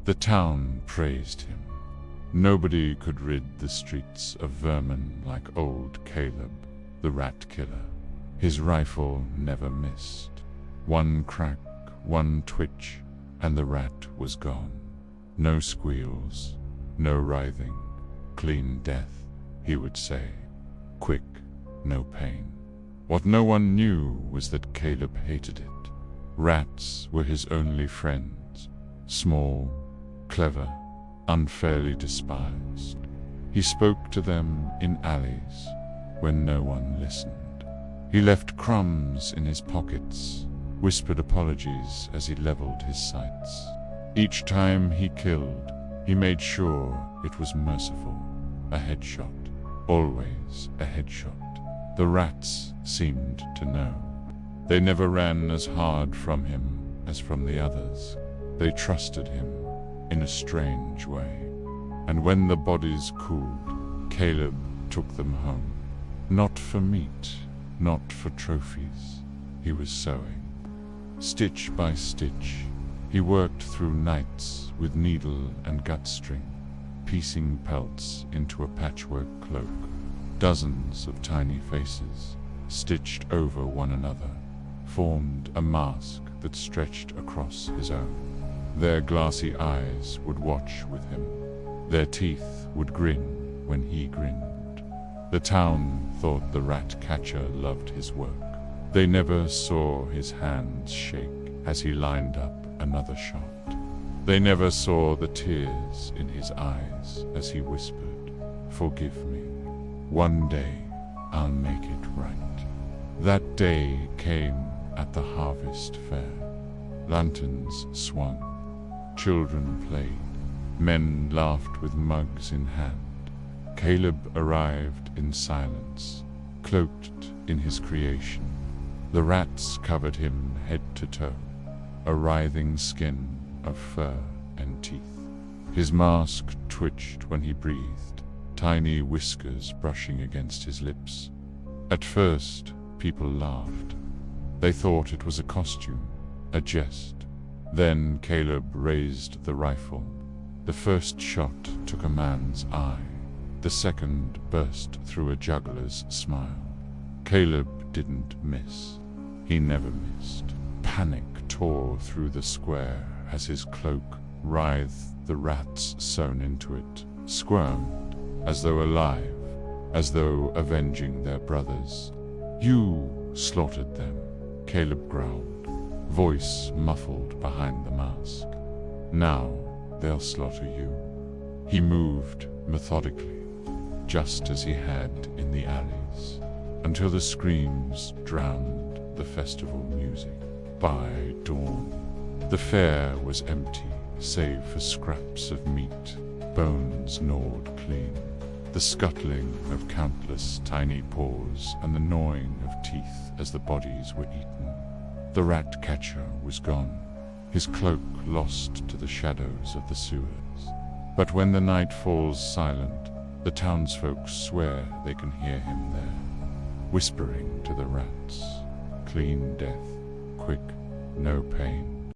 The town praised him. Nobody could rid the streets of vermin like old Caleb, the rat killer. His rifle never missed. One crack, one twitch, and the rat was gone. No squeals, no writhing, clean death, he would say. Quick, no pain. What no one knew was that Caleb hated it. Rats were his only friends, small, clever, unfairly despised. He spoke to them in alleys when no one listened. He left crumbs in his pockets, whispered apologies as he leveled his sights. Each time he killed, he made sure it was merciful. A headshot, always a headshot. The rats seemed to know. They never ran as hard from him as from the others. They trusted him in a strange way. And when the bodies cooled, Caleb took them home. Not for meat, not for trophies. He was sewing. Stitch by stitch, he worked through nights with needle and gut string, piecing pelts into a patchwork cloak. Dozens of tiny faces, stitched over one another, formed a mask that stretched across his own. Their glassy eyes would watch with him. Their teeth would grin when he grinned. The town thought the rat catcher loved his work. They never saw his hands shake as he lined up another shot. They never saw the tears in his eyes as he whispered, "Forgive me. One day I'll make it right." That day came at the harvest fair. Lanterns swung. Children played. Men laughed with mugs in hand. Caleb arrived in silence, cloaked in his creation. The rats covered him head to toe, a writhing skin of fur and teeth. His mask twitched when he breathed, tiny whiskers brushing against his lips. At first, people laughed. They thought it was a costume, a jest. Then Caleb raised the rifle. The first shot took a man's eye. The second burst through a juggler's smile. Caleb didn't miss. He never missed. Panic tore through the square as his cloak writhed. The rats sewn into it squirmed, as though alive, as though avenging their brothers. "You slaughtered them," Caleb growled, voice muffled behind the mask. "Now they'll slaughter you." He moved methodically, just as he had in the alleys, until the screams drowned the festival music. By dawn, the fair was empty, save for scraps of meat, bones gnawed clean, the scuttling of countless tiny paws, and the gnawing of teeth as the bodies were eaten. The rat catcher was gone, his cloak lost to the shadows of the sewers. But when the night falls silent, the townsfolk swear they can hear him there, whispering to the rats, "Clean death, quick, no pain."